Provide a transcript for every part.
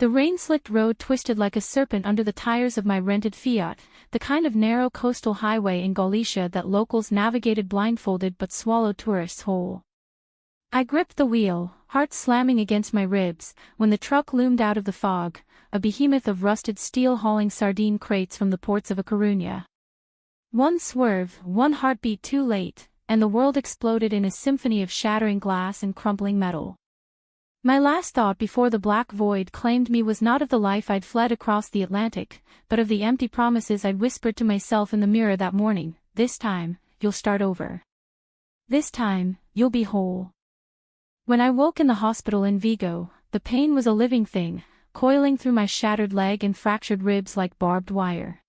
The rain-slicked road twisted like a serpent under the tires of my rented Fiat, the kind of narrow coastal highway in Galicia that locals navigated blindfolded but swallowed tourists whole. I gripped the wheel, heart slamming against my ribs, when the truck loomed out of the fog, a behemoth of rusted steel hauling sardine crates from the ports of A Coruña. One swerve, one heartbeat too late, and the world exploded in a symphony of shattering glass and crumpling metal. My last thought before the black void claimed me was not of the life I'd fled across the Atlantic, but of the empty promises I'd whispered to myself in the mirror that morning. This time, you'll start over. This time, you'll be whole. When I woke in the hospital in Vigo, the pain was a living thing, coiling through my shattered leg and fractured ribs like barbed wire.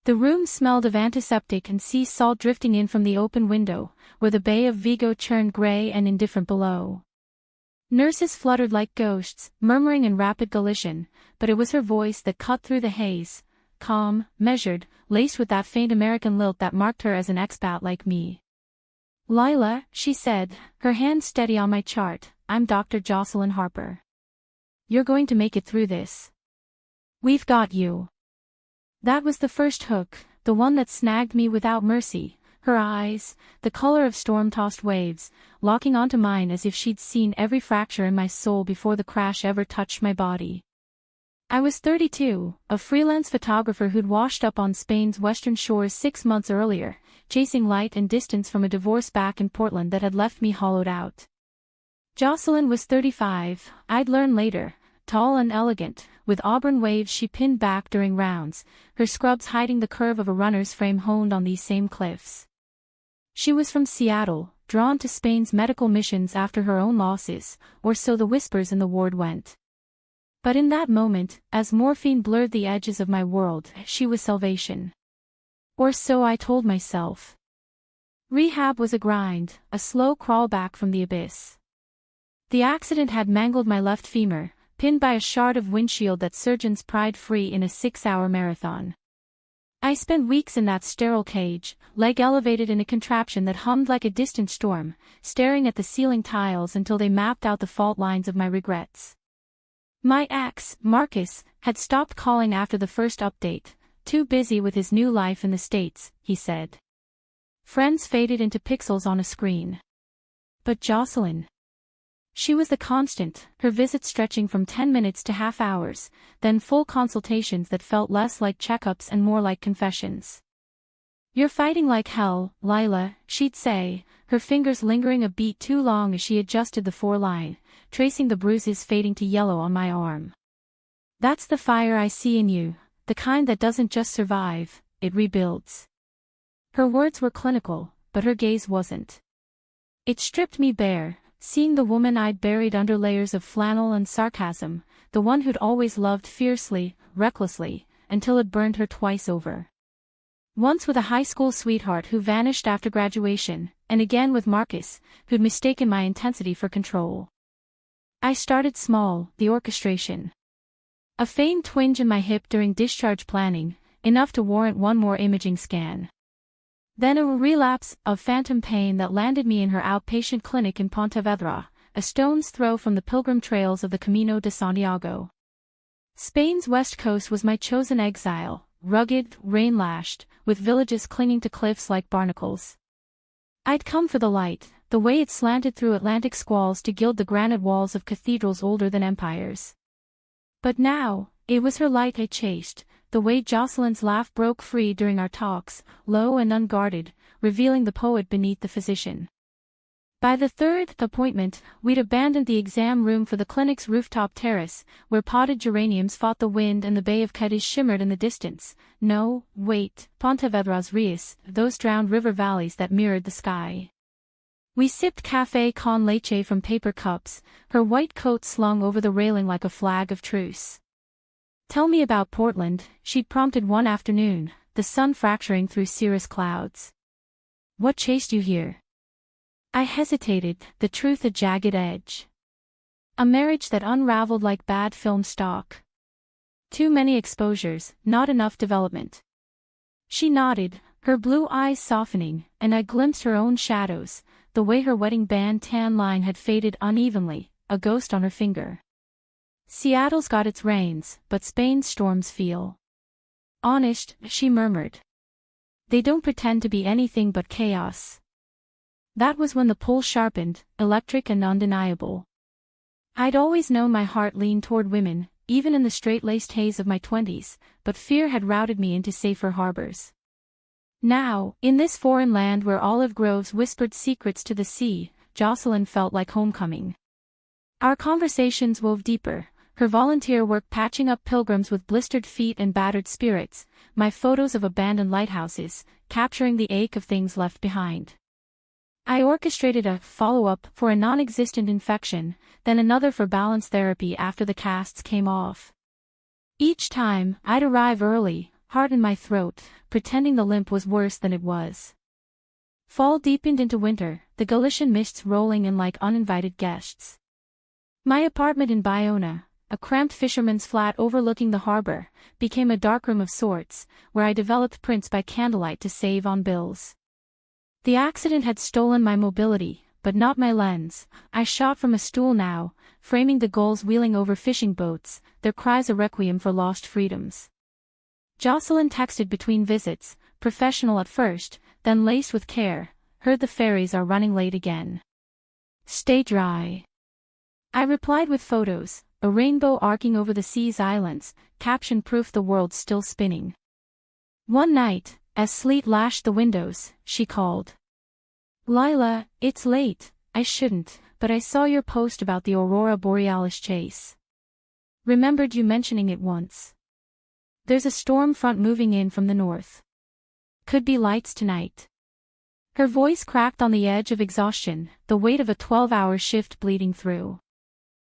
The room smelled of antiseptic and sea salt drifting in from the open window, where the Bay of Vigo churned gray and indifferent below. Nurses fluttered like ghosts, murmuring in rapid Galician, but it was her voice that cut through the haze, calm, measured, laced with that faint American lilt that marked her as an expat like me. "Lila," she said, her hand steady on my chart, "I'm Dr. Jocelyn Harper. You're going to make it through this. We've got you." That was the first hook, the one that snagged me without mercy. Her eyes, the color of storm-tossed waves, locking onto mine as if she'd seen every fracture in my soul before the crash ever touched my body. I was 32, a freelance photographer who'd washed up on Spain's western shores 6 months earlier, chasing light and distance from a divorce back in Portland that had left me hollowed out. Jocelyn was 35, I'd learn later, tall and elegant, with auburn waves she pinned back during rounds, her scrubs hiding the curve of a runner's frame honed on these same cliffs. She was from Seattle, drawn to Spain's medical missions after her own losses, or so the whispers in the ward went. But in that moment, as morphine blurred the edges of my world, she was salvation. Or so I told myself. Rehab was a grind, a slow crawl back from the abyss. The accident had mangled my left femur, pinned by a shard of windshield that surgeons pried free in a 6-hour marathon. I spent weeks in that sterile cage, leg elevated in a contraption that hummed like a distant storm, staring at the ceiling tiles until they mapped out the fault lines of my regrets. My ex, Marcus, had stopped calling after the first update, too busy with his new life in the States, he said. Friends faded into pixels on a screen. But Jocelyn. She was the constant, her visits stretching from 10 minutes to half hours, then full consultations that felt less like checkups and more like confessions. "You're fighting like hell, Lila," she'd say, her fingers lingering a beat too long as she adjusted the 4-line, tracing the bruises fading to yellow on my arm. "That's the fire I see in you, the kind that doesn't just survive, it rebuilds." Her words were clinical, but her gaze wasn't. It stripped me bare. Seeing the woman I'd buried under layers of flannel and sarcasm, the one who'd always loved fiercely, recklessly, until it burned her twice over. Once with a high school sweetheart who vanished after graduation, and again with Marcus, who'd mistaken my intensity for control. I started small, the orchestration. A faint twinge in my hip during discharge planning, enough to warrant one more imaging scan. Then a relapse of phantom pain that landed me in her outpatient clinic in Pontevedra, a stone's throw from the pilgrim trails of the Camino de Santiago. Spain's west coast was my chosen exile, rugged, rain-lashed, with villages clinging to cliffs like barnacles. I'd come for the light, the way it slanted through Atlantic squalls to gild the granite walls of cathedrals older than empires. But now, it was her light I chased. The way Jocelyn's laugh broke free during our talks, low and unguarded, revealing the poet beneath the physician. By the third appointment, we'd abandoned the exam room for the clinic's rooftop terrace, where potted geraniums fought the wind and the Bay of Cadiz shimmered in the distance. No, wait, Pontevedra's Rios, those drowned river valleys that mirrored the sky. We sipped café con leche from paper cups, her white coat slung over the railing like a flag of truce. "Tell me about Portland," she'd prompted one afternoon, the sun fracturing through cirrus clouds. "What chased you here?" I hesitated, the truth a jagged edge. A marriage that unraveled like bad film stock. Too many exposures, not enough development. She nodded, her blue eyes softening, and I glimpsed her own shadows, the way her wedding band tan line had faded unevenly, a ghost on her finger. Seattle's got its rains, but Spain's storms feel honest, she murmured. They don't pretend to be anything but chaos. That was when the pull sharpened, electric and undeniable. I'd always known my heart leaned toward women, even in the straight-laced haze of my 20s, but fear had routed me into safer harbors. Now, in this foreign land where olive groves whispered secrets to the sea, Jocelyn felt like homecoming. Our conversations wove deeper, her volunteer work patching up pilgrims with blistered feet and battered spirits, my photos of abandoned lighthouses, capturing the ache of things left behind. I orchestrated a follow-up for a non-existent infection, then another for balance therapy after the casts came off. Each time, I'd arrive early, heart in my throat, pretending the limp was worse than it was. Fall deepened into winter, the Galician mists rolling in like uninvited guests. My apartment in Bayona, a cramped fisherman's flat overlooking the harbor, became a darkroom of sorts, where I developed prints by candlelight to save on bills. The accident had stolen my mobility, but not my lens. I shot from a stool now, framing the gulls wheeling over fishing boats, their cries a requiem for lost freedoms. Jocelyn texted between visits, professional at first, then laced with care, heard the ferries are running late again. Stay dry. I replied with photos, a rainbow arcing over the sea's islands, caption proof the world's still spinning. One night, as sleet lashed the windows, she called. Lila, it's late, I shouldn't, but I saw your post about the Aurora Borealis chase. Remembered you mentioning it once. There's a storm front moving in from the north. Could be lights tonight. Her voice cracked on the edge of exhaustion, the weight of a 12-hour shift bleeding through.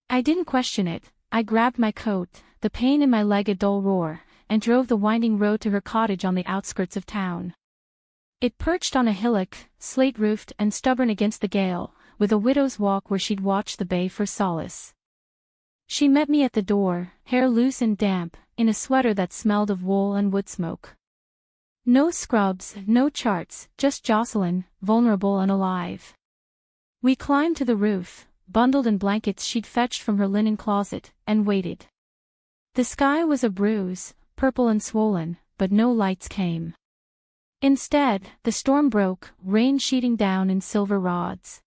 I didn't question it, I grabbed my coat, the pain in my leg a dull roar, and drove the winding road to her cottage on the outskirts of town. It perched on a hillock, slate-roofed and stubborn against the gale, with a widow's walk where she'd watched the bay for solace. She met me at the door, hair loose and damp, in a sweater that smelled of wool and wood smoke. No scrubs, no charts, just Jocelyn, vulnerable and alive. We climbed to the roof, bundled in blankets she'd fetched from her linen closet, and waited. The sky was a bruise, purple and swollen, but no lights came. Instead, the storm broke, rain sheeting down in silver rods.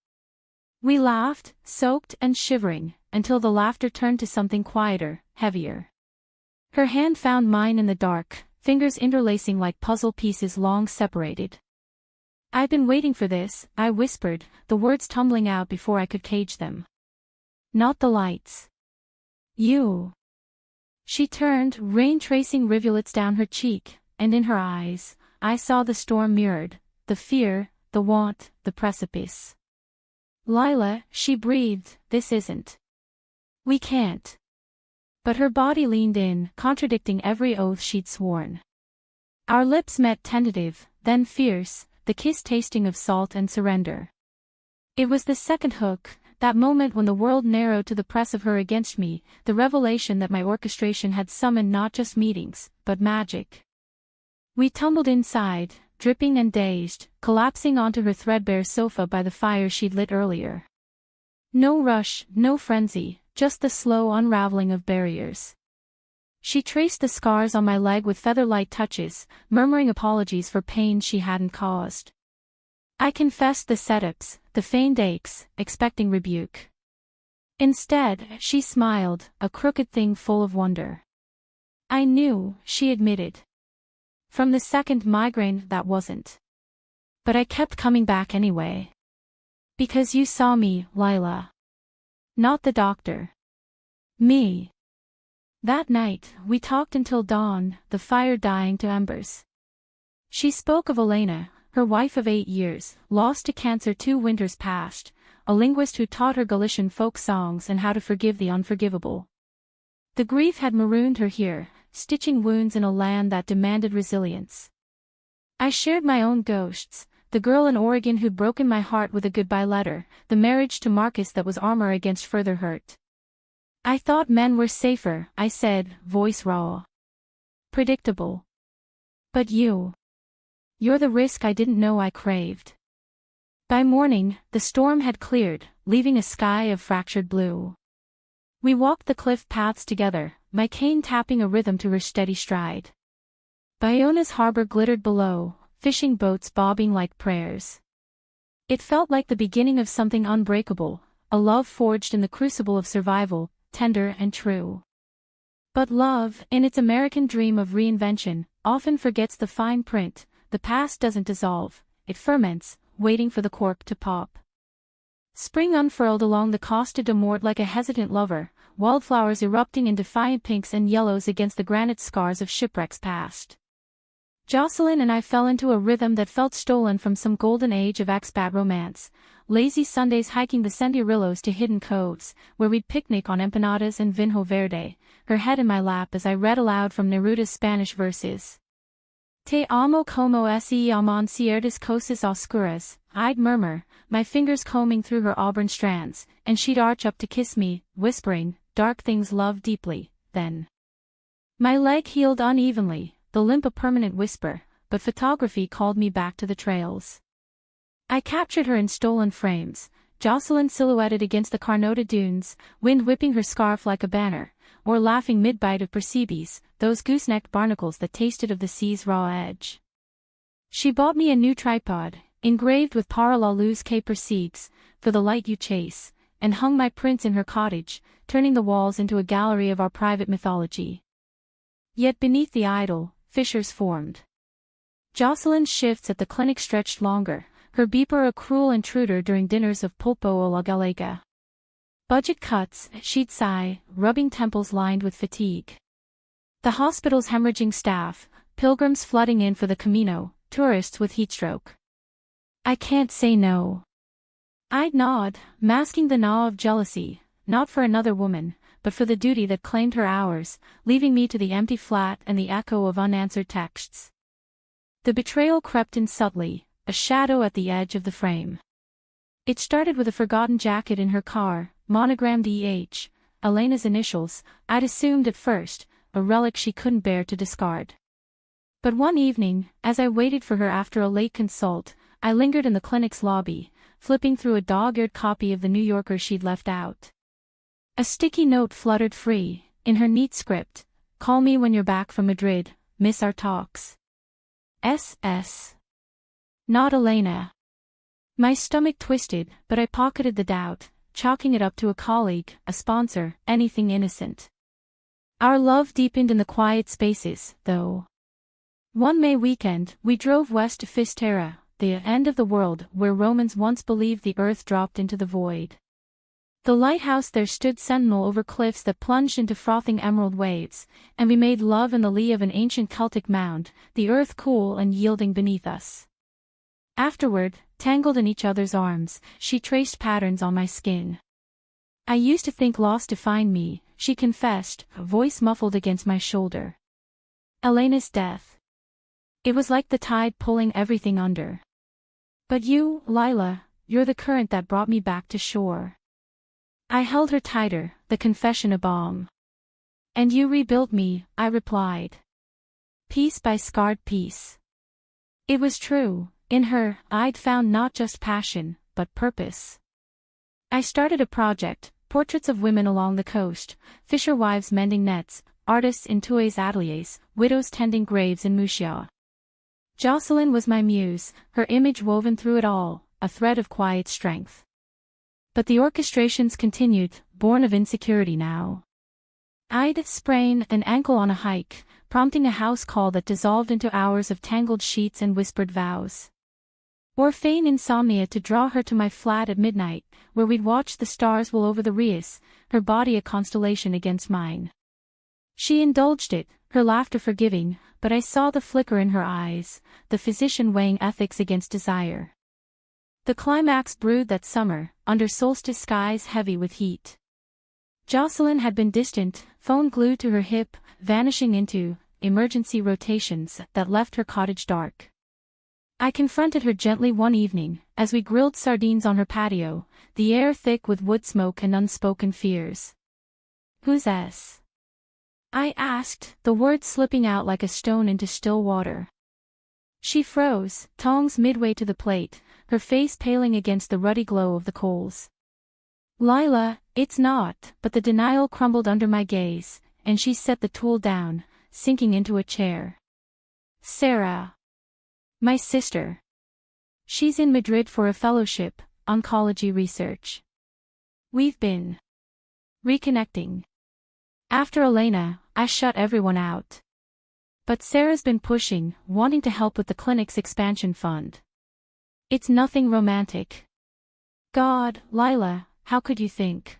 We laughed, soaked and shivering, until the laughter turned to something quieter, heavier. Her hand found mine in the dark, fingers interlacing like puzzle pieces long separated. I've been waiting for this, I whispered, the words tumbling out before I could cage them. Not the lights. You. She turned, rain tracing rivulets down her cheek, and in her eyes, I saw the storm mirrored, the fear, the want, the precipice. Lila, she breathed, this isn't. We can't. But her body leaned in, contradicting every oath she'd sworn. Our lips met tentative, then fierce, the kiss tasting of salt and surrender. It was the second hook, that moment when the world narrowed to the press of her against me, the revelation that my orchestration had summoned not just meetings, but magic. We tumbled inside, dripping and dazed, collapsing onto her threadbare sofa by the fire she'd lit earlier. No rush, no frenzy, just the slow unraveling of barriers. She traced the scars on my leg with feather-light touches, murmuring apologies for pain she hadn't caused. I confessed the setups, the feigned aches, expecting rebuke. Instead, she smiled, a crooked thing full of wonder. I knew, she admitted. From the second migraine that wasn't. But I kept coming back anyway. Because you saw me, Lila. Not the doctor. Me. That night, we talked until dawn, the fire dying to embers. She spoke of Elena, her wife of 8 years, lost to cancer 2 winters past, a linguist who taught her Galician folk songs and how to forgive the unforgivable. The grief had marooned her here, stitching wounds in a land that demanded resilience. I shared my own ghosts, the girl in Oregon who'd broken my heart with a goodbye letter, the marriage to Marcus that was armor against further hurt. I thought men were safer, I said, voice raw. Predictable. But you're the risk I didn't know I craved. By morning, the storm had cleared, leaving a sky of fractured blue. We walked the cliff paths together, my cane tapping a rhythm to her steady stride. Bayona's harbor glittered below, fishing boats bobbing like prayers. It felt like the beginning of something unbreakable, a love forged in the crucible of survival, tender and true. But love, in its American dream of reinvention, often forgets the fine print. The past doesn't dissolve, it ferments, waiting for the cork to pop. Spring unfurled along the Costa de Mort like a hesitant lover, wildflowers erupting in defiant pinks and yellows against the granite scars of shipwrecks past. Jocelyn and I fell into a rhythm that felt stolen from some golden age of expat romance, lazy Sundays hiking the Senderillos to hidden coves, where we'd picnic on empanadas and vinho verde, her head in my lap as I read aloud from Neruda's Spanish verses. Te amo como ese amon ciertas cosas oscuras, I'd murmur, my fingers combing through her auburn strands, and she'd arch up to kiss me, whispering, dark things love deeply, then. My leg healed unevenly, the limp a permanent whisper, but photography called me back to the trails. I captured her in stolen frames, Jocelyn silhouetted against the Carnota dunes, wind whipping her scarf like a banner, or laughing mid-bite of percebes, those goosenecked barnacles that tasted of the sea's raw edge. She bought me a new tripod, engraved with Para la Luz que persigues, for the light you chase, and hung my prints in her cottage, turning the walls into a gallery of our private mythology. Yet beneath the idol, fissures formed. Jocelyn's shifts at the clinic stretched longer, her beeper a cruel intruder during dinners of pulpo a la gallega. Budget cuts, she'd sigh, rubbing temples lined with fatigue. The hospital's hemorrhaging staff, pilgrims flooding in for the Camino, tourists with heatstroke. I can't say no. I'd nod, masking the gnaw of jealousy, not for another woman, but for the duty that claimed her hours, leaving me to the empty flat and the echo of unanswered texts. The betrayal crept in subtly, a shadow at the edge of the frame. It started with a forgotten jacket in her car, monogrammed E.H., Elena's initials, I'd assumed at first, a relic she couldn't bear to discard. But one evening, as I waited for her after a late consult, I lingered in the clinic's lobby, flipping through a dog-eared copy of the New Yorker she'd left out. A sticky note fluttered free, in her neat script, call me when you're back from Madrid, miss our talks. S.S. Not Elena. My stomach twisted, but I pocketed the doubt, chalking it up to a colleague, a sponsor, anything innocent. Our love deepened in the quiet spaces, though. One May weekend, we drove west to Fisterra, the end of the world where Romans once believed the earth dropped into the void. The lighthouse there stood sentinel over cliffs that plunged into frothing emerald waves, and we made love in the lee of an ancient Celtic mound, the earth cool and yielding beneath us. Afterward, tangled in each other's arms, she traced patterns on my skin. I used to think loss defined me, she confessed, a voice muffled against my shoulder. Elena's death. It was like the tide pulling everything under. But you, Lila, you're the current that brought me back to shore. I held her tighter, the confession a balm. And you rebuilt me, I replied. Piece by scarred piece. It was true, in her, I'd found not just passion, but purpose. I started a project, portraits of women along the coast, fisher wives mending nets, artists in Tues ateliers, widows tending graves in Murcia. Jocelyn was my muse, her image woven through it all, a thread of quiet strength. But the orchestrations continued, born of insecurity now. I'd sprain an ankle on a hike, prompting a house call that dissolved into hours of tangled sheets and whispered vows. Or feign insomnia to draw her to my flat at midnight, where we'd watch the stars wool over the Rias, her body a constellation against mine. She indulged it, her laughter forgiving, but I saw the flicker in her eyes, the physician weighing ethics against desire. The climax brewed that summer, under solstice skies heavy with heat. Jocelyn had been distant, phone glued to her hip, vanishing into emergency rotations that left her cottage dark. I confronted her gently one evening, as we grilled sardines on her patio, the air thick with wood smoke and unspoken fears. Who's S? I asked, the words slipping out like a stone into still water. She froze, tongs midway to the plate, her face paling against the ruddy glow of the coals. Lila, It's not, but the denial crumbled under my gaze, and she set the tool down, sinking into a chair. Sarah. My sister. She's in Madrid for a fellowship, oncology research. We've been reconnecting. After Elena, I shut everyone out. But Sarah's been pushing, wanting to help with the clinic's expansion fund. It's nothing romantic. God, Lila, how could you think?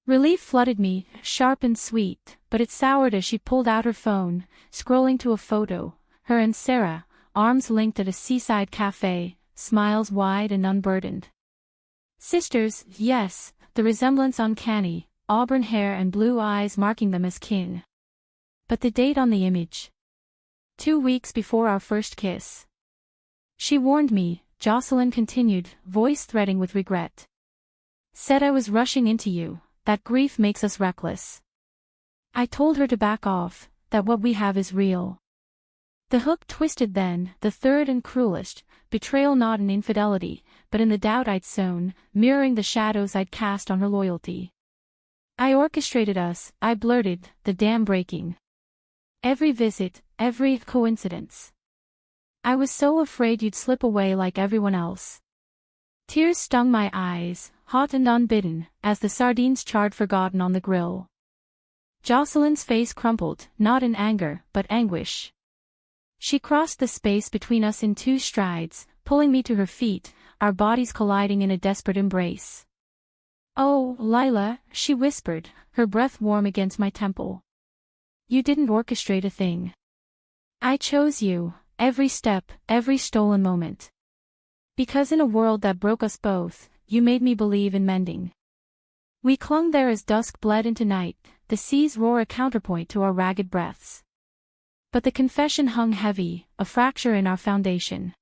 Relief flooded me, sharp and sweet, but it soured as she pulled out her phone, scrolling to a photo, her and Sarah, arms linked at a seaside cafe, smiles wide and unburdened. Sisters, yes, the resemblance uncanny, auburn hair and blue eyes marking them as kin. But the date on the image. 2 weeks before our first kiss. She warned me, Jocelyn continued, voice threading with regret. Said I was rushing into you, that grief makes us reckless. I told her to back off, that what we have is real. The hook twisted then, the third and cruelest, betrayal not in infidelity, but in the doubt I'd sown, mirroring the shadows I'd cast on her loyalty. I orchestrated us, I blurted, the dam breaking. Every visit, every coincidence. I was so afraid you'd slip away like everyone else. Tears stung my eyes, hot and unbidden, as the sardines charred forgotten on the grill. Jocelyn's face crumpled, not in anger, but anguish. She crossed the space between us in 2 strides, pulling me to her feet, our bodies colliding in a desperate embrace. Oh, Lila, she whispered, her breath warm against my temple. You didn't orchestrate a thing. I chose you, every step, every stolen moment. Because in a world that broke us both, you made me believe in mending. We clung there as dusk bled into night, the sea's roar a counterpoint to our ragged breaths. But the confession hung heavy, a fracture in our foundation.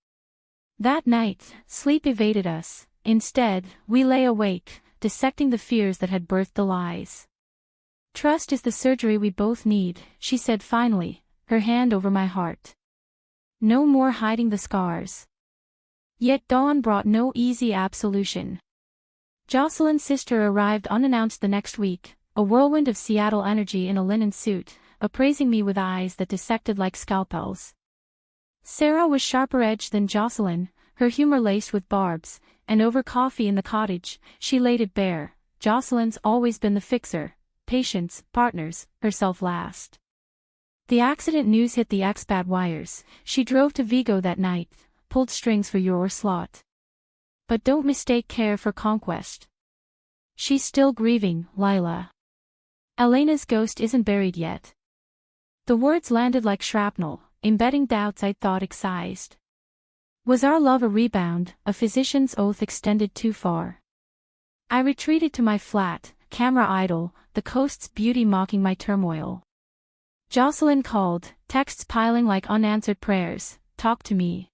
That night, sleep evaded us. Instead, we lay awake, dissecting the fears that had birthed the lies. Trust is the surgery we both need, she said finally, her hand over my heart. No more hiding the scars. Yet dawn brought no easy absolution. Jocelyn's sister arrived unannounced the next week, a whirlwind of Seattle energy in a linen suit, appraising me with eyes that dissected like scalpels. Sarah was sharper-edged than Jocelyn, her humor laced with barbs, and over coffee in the cottage, she laid it bare. Jocelyn's always been the fixer, patience, partners, herself last. The accident news hit the expat wires. She drove to Vigo that night, pulled strings for your slot. But don't mistake care for conquest. She's still grieving, Lila. Elena's ghost isn't buried yet. The words landed like shrapnel, embedding doubts I'd thought excised. Was our love a rebound, a physician's oath extended too far? I retreated to my flat, camera idle, the coast's beauty mocking my turmoil. Jocelyn called, texts piling like unanswered prayers, talk to me.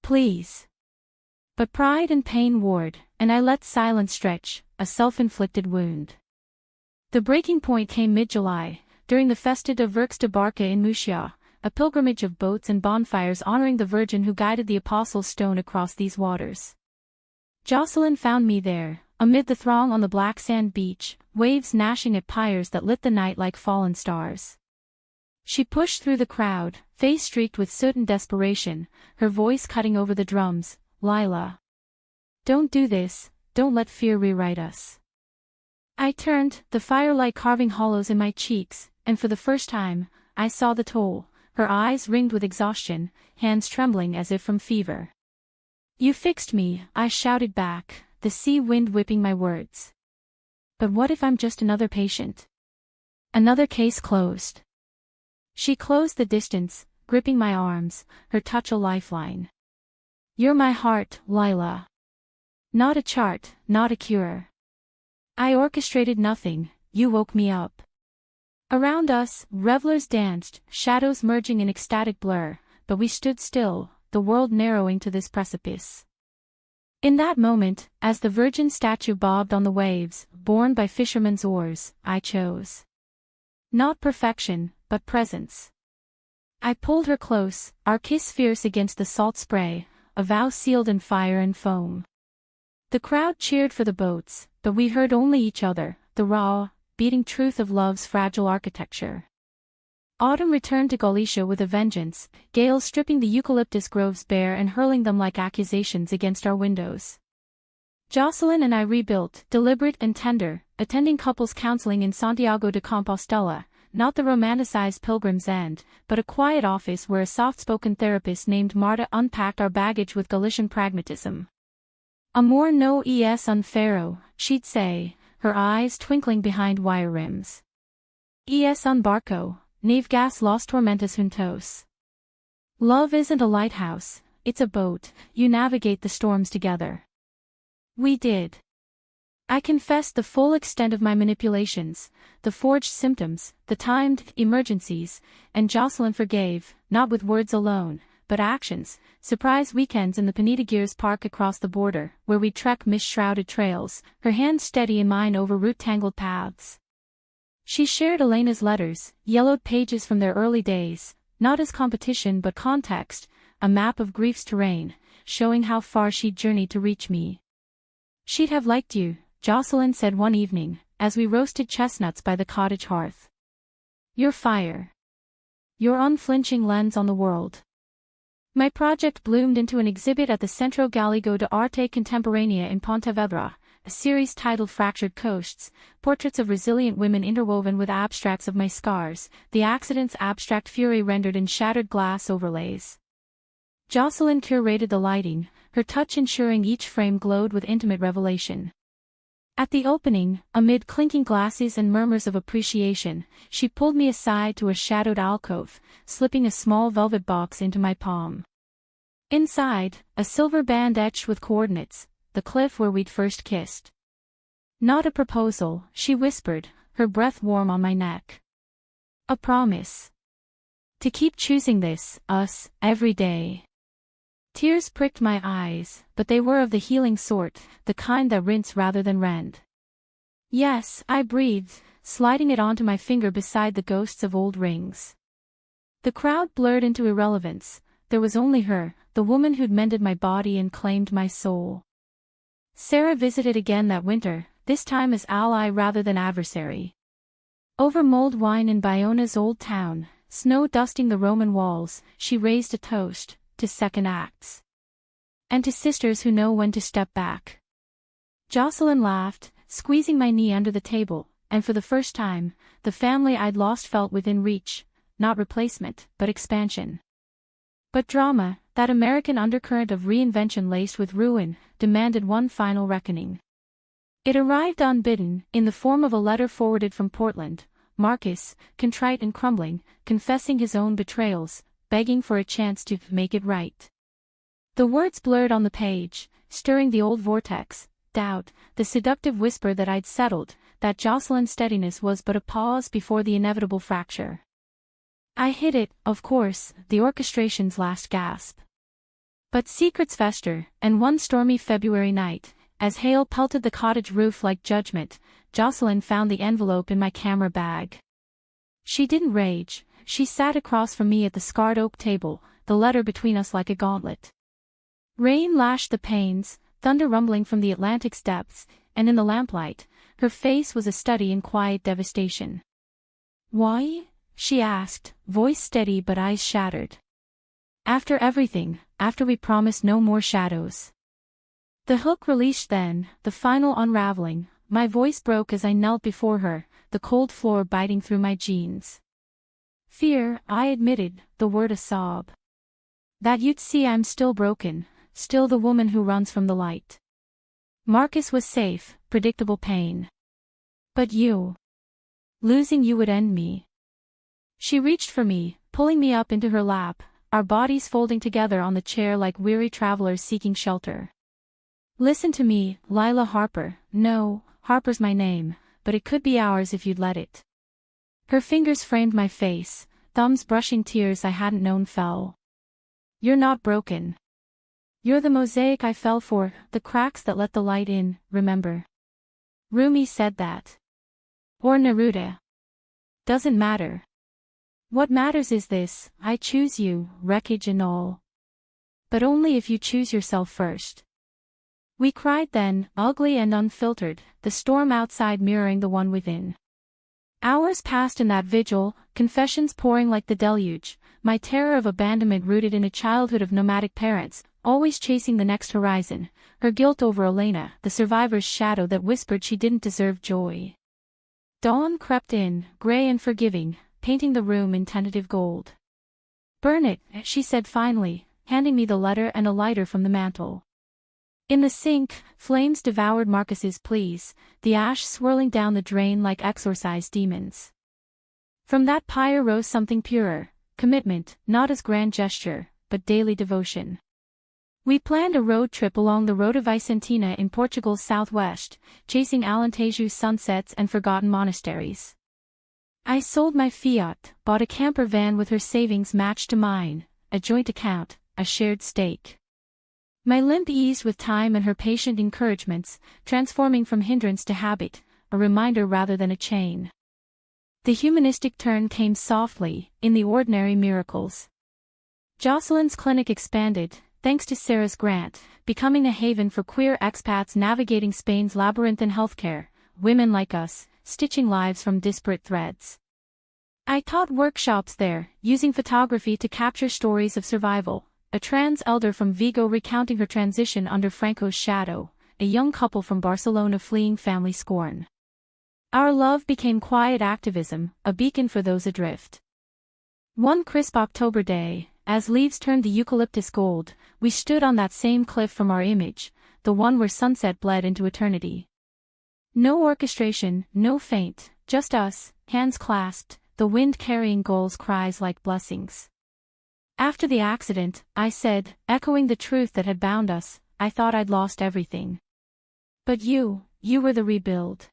Please. But pride and pain warred, and I let silence stretch, a self-inflicted wound. The breaking point came mid-July, during the Festa de Virx de Barca in Murcia, a pilgrimage of boats and bonfires honoring the Virgin who guided the Apostles' Stone across these waters. Jocelyn found me there, amid the throng on the black sand beach, waves gnashing at pyres that lit the night like fallen stars. She pushed through the crowd, face streaked with soot and desperation, her voice cutting over the drums, Lila. Don't do this, don't let fear rewrite us. I turned, the firelight carving hollows in my cheeks, and for the first time, I saw the toll, her eyes ringed with exhaustion, hands trembling as if from fever. You fixed me, I shouted back, the sea wind whipping my words. But what if I'm just another patient? Another case closed. She closed the distance, gripping my arms, her touch a lifeline. You're my heart, Lila. Not a chart, not a cure. I orchestrated nothing, you woke me up. Around us, revelers danced, shadows merging in ecstatic blur, but we stood still, the world narrowing to this precipice. In that moment, as the Virgin statue bobbed on the waves, borne by fishermen's oars, I chose. Not perfection, but presence. I pulled her close, our kiss fierce against the salt spray, a vow sealed in fire and foam. The crowd cheered for the boats, but we heard only each other, the raw, beating truth of love's fragile architecture. Autumn returned to Galicia with a vengeance, gales stripping the eucalyptus groves bare and hurling them like accusations against our windows. Jocelyn and I rebuilt, deliberate and tender, attending couples counseling in Santiago de Compostela, not the romanticized Pilgrim's End, but a quiet office where a soft-spoken therapist named Marta unpacked our baggage with Galician pragmatism. Amor no es un faro, she'd say, her eyes twinkling behind wire rims. Es un barco, navegas los tormentas juntos. Love isn't a lighthouse, it's a boat, you navigate the storms together. We did. I confessed the full extent of my manipulations, the forged symptoms, the timed emergencies, and Jocelyn forgave, not with words alone, but actions, surprise weekends in the Penitigueres Park across the border, where we trek mist-shrouded trails, her hand steady in mine over root-tangled paths. She shared Elena's letters, yellowed pages from their early days, not as competition but context, a map of grief's terrain, showing how far she'd journeyed to reach me. She'd have liked you, Jocelyn said one evening, as we roasted chestnuts by the cottage hearth. Your fire. Your unflinching lens on the world. My project bloomed into an exhibit at the Centro Gallego de Arte Contemporánea in Pontevedra, a series titled Fractured Coasts, portraits of resilient women interwoven with abstracts of my scars, the accident's abstract fury rendered in shattered glass overlays. Jocelyn curated the lighting, her touch ensuring each frame glowed with intimate revelation. At the opening, amid clinking glasses and murmurs of appreciation, she pulled me aside to a shadowed alcove, slipping a small velvet box into my palm. Inside, a silver band etched with coordinates, the cliff where we'd first kissed. Not a proposal, she whispered, her breath warm on my neck. A promise. To keep choosing this, us, every day. Tears pricked my eyes, but they were of the healing sort, the kind that rinse rather than rend. Yes, I breathed, sliding it onto my finger beside the ghosts of old rings. The crowd blurred into irrelevance, there was only her, the woman who'd mended my body and claimed my soul. Sarah visited again that winter, this time as ally rather than adversary. Over mulled wine in Bayona's old town, snow dusting the Roman walls, she raised a toast, to second acts. And to sisters who know when to step back. Jocelyn laughed, squeezing my knee under the table, and for the first time, the family I'd lost felt within reach, not replacement, but expansion. But drama, that American undercurrent of reinvention laced with ruin, demanded one final reckoning. It arrived unbidden, in the form of a letter forwarded from Portland, Marcus, contrite and crumbling, confessing his own betrayals, begging for a chance to make it right. The words blurred on the page, stirring the old vortex, doubt, the seductive whisper that I'd settled, that Jocelyn's steadiness was but a pause before the inevitable fracture. I hid it, of course, the orchestration's last gasp. But secrets fester, and one stormy February night, as hail pelted the cottage roof like judgment, Jocelyn found the envelope in my camera bag. She didn't rage. She sat across from me at the scarred oak table, the letter between us like a gauntlet. Rain lashed the panes, thunder rumbling from the Atlantic's depths, and in the lamplight, her face was a study in quiet devastation. Why? She asked, voice steady but eyes shattered. After everything, after we promised no more shadows. The hook released then, the final unraveling, my voice broke as I knelt before her, the cold floor biting through my jeans. Fear, I admitted, the word a sob. That you'd see I'm still broken, still the woman who runs from the light. Marcus was safe, predictable pain. But you. Losing you would end me. She reached for me, pulling me up into her lap, our bodies folding together on the chair like weary travelers seeking shelter. Listen to me, Lila Harper. No, Harper's my name, but it could be ours if you'd let it. Her fingers framed my face, thumbs brushing tears I hadn't known fell. You're not broken. You're the mosaic I fell for, the cracks that let the light in, remember? Rumi said that. Or Neruda. Doesn't matter. What matters is this, I choose you, wreckage and all. But only if you choose yourself first. We cried then, ugly and unfiltered, the storm outside mirroring the one within. Hours passed in that vigil, confessions pouring like the deluge, my terror of abandonment rooted in a childhood of nomadic parents, always chasing the next horizon, her guilt over Elena, the survivor's shadow that whispered she didn't deserve joy. Dawn crept in, gray and forgiving, painting the room in tentative gold. "Burn it," she said finally, handing me the letter and a lighter from the mantel. In the sink, flames devoured Marcus's pleas, the ash swirling down the drain like exorcised demons. From that pyre rose something purer, commitment, not as grand gesture, but daily devotion. We planned a road trip along the Rota Vicentina in Portugal's southwest, chasing Alentejo's sunsets and forgotten monasteries. I sold my Fiat, bought a camper van with her savings matched to mine, a joint account, a shared stake. My limp eased with time and her patient encouragements, transforming from hindrance to habit, a reminder rather than a chain. The humanistic turn came softly, in the ordinary miracles. Jocelyn's clinic expanded, thanks to Sarah's grant, becoming a haven for queer expats navigating Spain's labyrinthine healthcare, women like us, stitching lives from disparate threads. I taught workshops there, using photography to capture stories of survival. A trans elder from Vigo recounting her transition under Franco's shadow, a young couple from Barcelona fleeing family scorn. Our love became quiet activism, a beacon for those adrift. One crisp October day, as leaves turned the eucalyptus gold, we stood on that same cliff from our image, the one where sunset bled into eternity. No orchestration, no feint, just us, hands clasped, the wind carrying gulls' cries like blessings. After the accident, I said, echoing the truth that had bound us, I thought I'd lost everything. But you were the rebuild.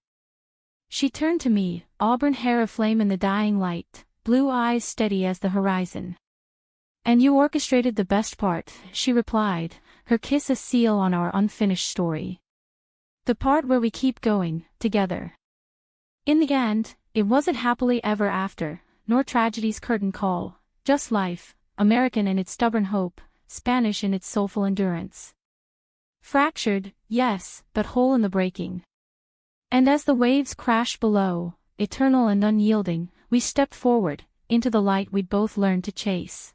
She turned to me, auburn hair aflame in the dying light, blue eyes steady as the horizon. And you orchestrated the best part, she replied, her kiss a seal on our unfinished story. The part where we keep going, together. In the end, it wasn't happily ever after, nor tragedy's curtain call, just life. American in its stubborn hope, Spanish in its soulful endurance. Fractured, yes, but whole in the breaking. And as the waves crashed below, eternal and unyielding, we stepped forward, into the light we'd both learned to chase.